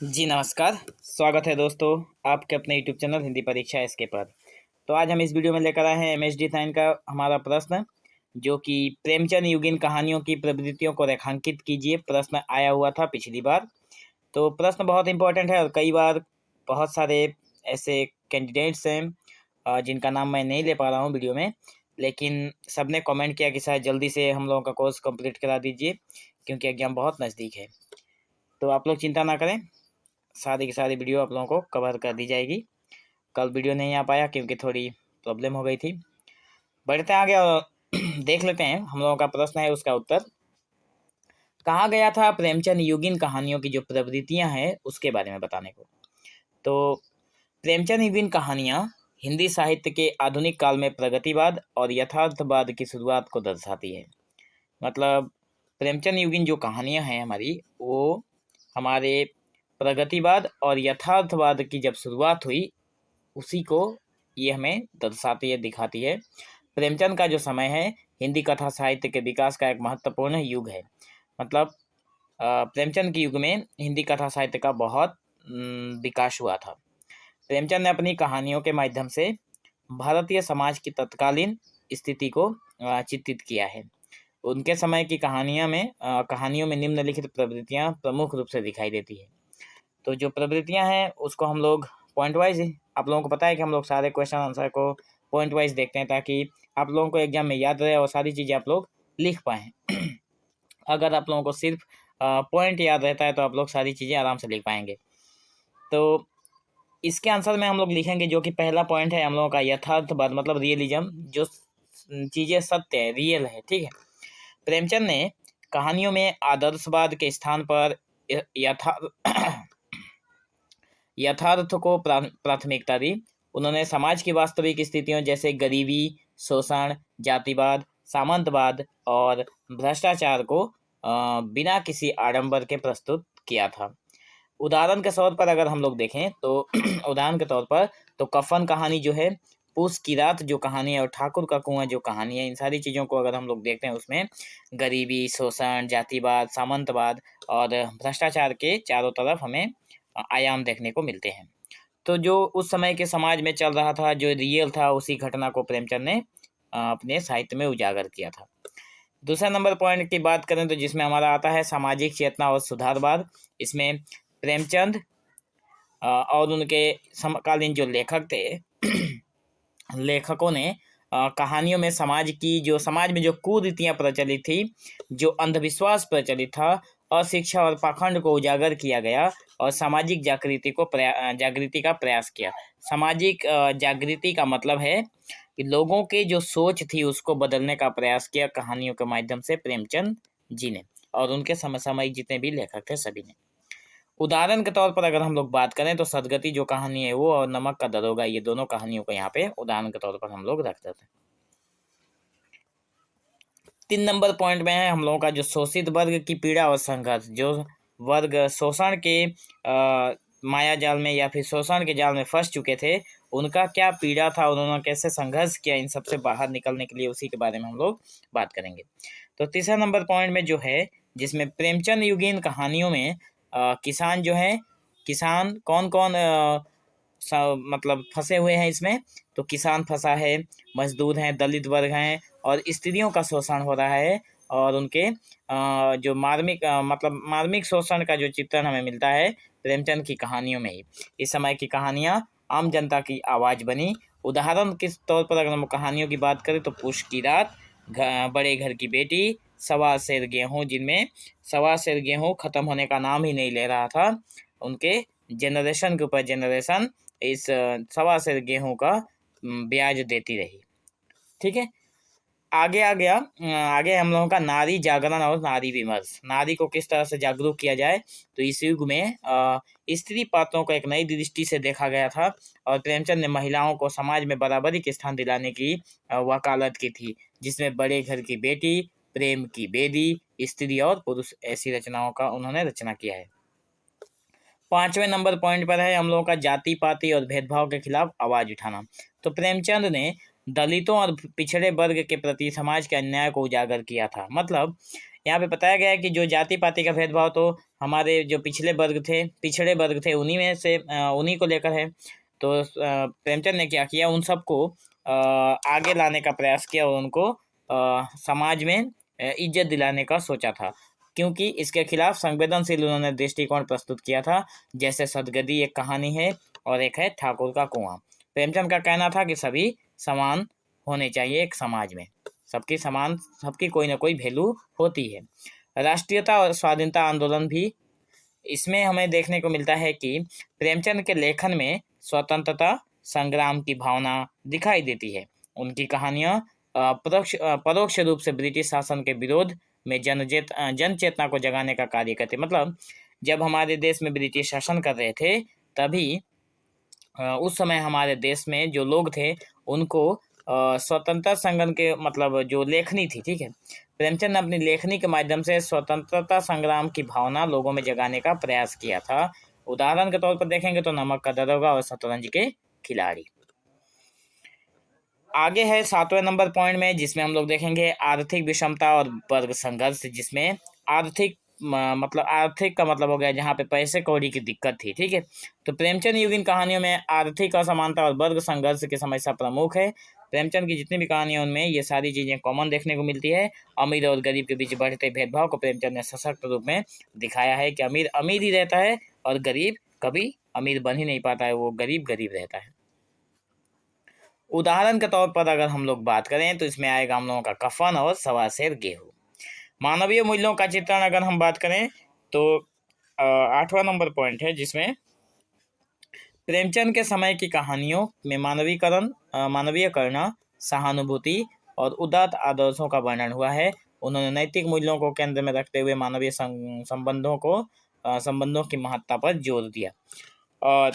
जी नमस्कार। स्वागत है दोस्तों आपके अपने यूट्यूब चैनल हिंदी परीक्षा इसके पर। तो आज हम इस वीडियो में लेकर आए हैं एमएसडी साइन का हमारा प्रश्न, जो कि प्रेमचंद युगीन कहानियों की प्रवृत्तियों को रेखांकित कीजिए प्रश्न आया हुआ था पिछली बार। तो प्रश्न बहुत इंपॉर्टेंट है और कई बार बहुत सारे ऐसे कैंडिडेट्स हैं जिनका नाम मैं नहीं ले पा रहा हूँ वीडियो में, लेकिन सबने कमेंट किया कि शायद जल्दी से हम लोगों का कोर्स कंप्लीट करा दीजिए क्योंकि एग्जाम बहुत नज़दीक है। तो आप लोग चिंता ना करें, सारी की सारी वीडियो आप लोगों को कवर कर दी जाएगी। कल वीडियो नहीं आ पाया क्योंकि थोड़ी प्रॉब्लम हो गई थी। बढ़ते आगे और देख लेते हैं हम लोगों का प्रश्न है उसका उत्तर। कहा गया था प्रेमचंद युगीन कहानियों की जो प्रवृत्तियां हैं उसके बारे में बताने को। तो प्रेमचंद युगीन कहानियां हिंदी साहित्य के आधुनिक काल में प्रगतिवाद और यथार्थवाद की शुरुआत को दर्शाती है। मतलब प्रेमचंद युगीन जो कहानियां हैं हमारी, वो हमारे प्रगतिवाद और यथार्थवाद की जब शुरुआत हुई उसी को ये हमें दर्शाती है, दिखाती है। प्रेमचंद का जो समय है हिंदी कथा साहित्य के विकास का एक महत्वपूर्ण युग है। मतलब प्रेमचंद के युग में हिंदी कथा साहित्य का बहुत विकास हुआ था। प्रेमचंद ने अपनी कहानियों के माध्यम से भारतीय समाज की तत्कालीन स्थिति को चित्रित किया है। उनके समय की कहानियों में निम्नलिखित प्रवृत्तियां प्रमुख रूप से दिखाई देती है। तो जो प्रवृत्तियां हैं उसको हम लोग पॉइंट वाइज, आप लोगों को पता है कि हम लोग सारे क्वेश्चन आंसर को पॉइंट वाइज देखते हैं ताकि आप लोगों को एग्जाम में याद रहे और सारी चीज़ें आप लोग लिख पाएँ। अगर आप लोगों को सिर्फ पॉइंट याद रहता है तो आप लोग सारी चीज़ें आराम से लिख पाएंगे। तो इसके आंसर में हम लोग लिखेंगे जो कि पहला पॉइंट है हम लोगों का यथार्थवाद, मतलब रियलिज्म, जो चीज़ें सत्य है, रियल है। ठीक है। प्रेमचंद ने कहानियों में आदर्शवाद के स्थान पर यथार्थ को प्राथमिकता दी। उन्होंने समाज की वास्तविक स्थितियों जैसे गरीबी, शोषण, जातिवाद, सामंतवाद और भ्रष्टाचार को बिना किसी आडंबर के प्रस्तुत किया था। उदाहरण के तौर पर अगर हम लोग देखें तो उदाहरण के तौर पर तो कफन कहानी जो है, पूस की रात जो कहानी है और ठाकुर का कुआं जो कहानी है, इन सारी चीज़ों को अगर हम लोग देखते हैं उसमें गरीबी, शोषण, जातिवाद, सामंतवाद और भ्रष्टाचार के चारों तरफ हमें आयाम देखने को मिलते हैं। तो जो उस समय के समाज में चल रहा था, जो रियल था, उसी घटना को प्रेमचंद ने अपने साहित्य में उजागर किया था। दूसरा नंबर पॉइंट की बात करें तो जिसमें हमारा आता है सामाजिक चेतना और सुधारवाद। इसमें प्रेमचंद और उनके समकालीन जो लेखक थे लेखकों ने कहानियों में समाज में जो कुरीतियाँ प्रचलित थी, जो अंधविश्वास प्रचलित था, अशिक्षा और पाखंड को उजागर किया गया और सामाजिक जागृति का प्रयास किया। सामाजिक जागृति का मतलब है कि लोगों की जो सोच थी उसको बदलने का प्रयास किया कहानियों के माध्यम से प्रेमचंद जी ने, और उनके समसामयिक जितने भी लेखक थे सभी ने। उदाहरण के तौर पर अगर हम लोग बात करें तो सदगति जो कहानी है वो और नमक का दरोगा, ये दोनों कहानियों को यहाँ पे उदाहरण के तौर पर हम लोग रख देते हैं। 3 नंबर पॉइंट में है हम लोगों का जो शोषित वर्ग की पीड़ा और संघर्ष। जो वर्ग शोषण के माया जाल में या फिर शोषण के जाल में फंस चुके थे, उनका क्या पीड़ा था, उन्होंने कैसे संघर्ष किया इन सबसे बाहर निकलने के लिए, उसी के बारे में हम लोग बात करेंगे। तो तीसरा नंबर पॉइंट में जो है, जिसमें प्रेमचंद युगीन कहानियों में किसान जो है, किसान कौन कौन मतलब फंसे हुए हैं इसमें, तो किसान फंसा है, मजदूर हैं, दलित वर्ग हैं और स्त्रियों का शोषण हो रहा है। और उनके जो मार्मिक शोषण का जो चित्रण हमें मिलता है प्रेमचंद की कहानियों में ही। इस समय की कहानियाँ आम जनता की आवाज़ बनी। उदाहरण के तौर पर अगर हम कहानियों की बात करें तो पूस की रात, बड़े घर की बेटी, सवा सेर गेहूँ, जिनमें सवा सेर गेहूँ ख़त्म होने का नाम ही नहीं ले रहा था। उनके जनरेशन के ऊपर जनरेशन इस सवा सेर गेहूँ का ब्याज देती रही। ठीक है। आगे हम लोगों का नारी जागरण और नारी विमर्श। नारी को किस तरह से जागरूक किया जाए, तो इस युग में स्त्री पात्रों को एक नई दृष्टि से देखा गया था और प्रेमचंद ने महिलाओं को समाज में बराबरी के स्थान दिलाने की वकालत की थी, जिसमें बड़े घर की बेटी, प्रेम की बेदी, स्त्री और पुरुष, ऐसी रचनाओं का उन्होंने रचना किया है। 5वें नंबर पॉइंट पर है हम लोगों का जाति पाति और भेदभाव के खिलाफ आवाज उठाना। तो प्रेमचंद ने दलितों और पिछड़े वर्ग के प्रति समाज के अन्याय को उजागर किया था। मतलब यहाँ पे बताया गया है कि जो जाति पाति का भेदभाव तो हमारे जो पिछड़े वर्ग थे उन्हीं में से उन्हीं को लेकर है। तो प्रेमचंद ने क्या किया, उन सबको आगे लाने का प्रयास किया और उनको समाज में इज्जत दिलाने का सोचा था, क्योंकि इसके खिलाफ संवेदनशील उन्होंने दृष्टिकोण प्रस्तुत किया था। जैसे सदगदी एक कहानी है और एक है ठाकुर का कुआं। प्रेमचंद का कहना था कि सभी समान होने चाहिए एक समाज में, सबकी कोई ना कोई वैल्यू होती है। राष्ट्रीयता और स्वाधीनता आंदोलन भी इसमें हमें देखने को मिलता है कि प्रेमचंद के लेखन में स्वतंत्रता संग्राम की भावना दिखाई देती है। उनकी कहानियां परोक्ष रूप से ब्रिटिश शासन के विरोध में जन चेतना को जगाने का कार्य करते। मतलब जब हमारे देश में ब्रिटिश शासन कर रहे थे, तभी उस समय हमारे देश में जो लोग थे उनको स्वतंत्रता संग्राम के मतलब जो लेखनी थी, ठीक है, प्रेमचंद ने अपनी लेखनी के माध्यम से स्वतंत्रता संग्राम की भावना लोगों में जगाने का प्रयास किया था। उदाहरण के तौर पर देखेंगे तो नमक का दरोगा और शतरंज के खिलाड़ी। आगे है 7वें नंबर पॉइंट में, जिसमें हम लोग देखेंगे आर्थिक विषमता और वर्ग संघर्ष, जिसमें आर्थिक का मतलब हो गया जहाँ पे पैसे कौड़ी की दिक्कत थी, ठीक है। तो प्रेमचंद युगीन कहानियों में आर्थिक असमानता और वर्ग संघर्ष की समस्या प्रमुख है। प्रेमचंद की जितनी भी कहानियां उनमें ये सारी चीजें कॉमन देखने को मिलती है। अमीर और गरीब के बीच बढ़ते भेदभाव को प्रेमचंद ने सशक्त रूप में दिखाया है कि अमीर अमीर ही रहता है और गरीब कभी अमीर बन ही नहीं पाता है, वो गरीब गरीब रहता है। उदाहरण के तौर पर अगर हम लोग बात करें तो इसमें आएगा हम लोगों का कफन और सवा सेर गेहूँ। मानवीय मूल्यों का चित्रण अगर हम बात करें तो 8वां नंबर पॉइंट है, जिसमें प्रेमचंद के समय की कहानियों में मानवीयकरण, सहानुभूति और उदात्त आदर्शों का वर्णन हुआ है। उन्होंने नैतिक मूल्यों को केंद्र में रखते हुए मानवीय संबंधों की महत्ता पर जोर दिया। और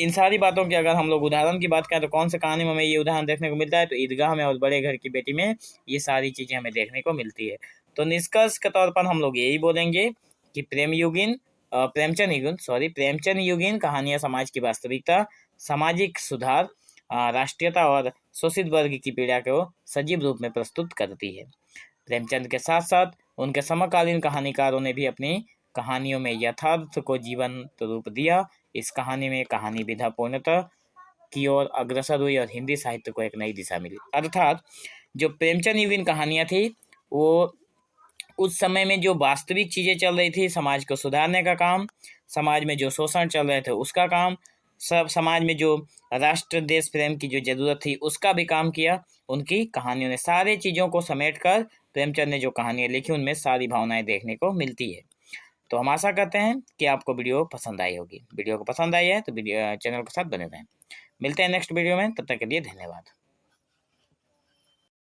इन सारी बातों की अगर हम लोग उदाहरण की बात करें तो कौन से कहानी में हमें ये उदाहरण देखने को मिलता है, तो ईदगाह में और बड़े घर की बेटी में ये सारी चीज़ें हमें देखने को मिलती है। तो निष्कर्ष के तौर पर हम लोग यही बोलेंगे कि प्रेमचंद युगीन कहानियां समाज की वास्तविकता, सामाजिक सुधार, राष्ट्रीयता और शोषित वर्ग की पीड़ा को सजीव रूप में प्रस्तुत करती है। प्रेमचंद के साथ साथ उनके समकालीन कहानीकारों ने भी अपनी कहानियों में यथार्थ को जीवंत रूप दिया। इस कहानी में कहानी विधा पूर्णता की ओर अग्रसर हुई और हिंदी साहित्य को एक नई दिशा मिली। अर्थात जो प्रेमचंद युगीन कहानियां थी वो उस समय में जो वास्तविक चीज़ें चल रही थी, समाज को सुधारने का काम, समाज में जो शोषण चल रहे थे उसका काम, सब समाज में जो राष्ट्र देश प्रेम की जो जरूरत थी उसका भी काम किया। उनकी कहानियों ने सारी चीज़ों को समेट कर प्रेमचंद ने जो कहानियाँ लिखी उनमें सारी भावनाएं देखने को मिलती है। तो हम आशा करते हैं कि आपको वीडियो पसंद आई होगी। वीडियो को पसंद आई है तो चैनल के साथ बने रहें। मिलते हैं नेक्स्ट वीडियो में, तब तक के लिए धन्यवाद।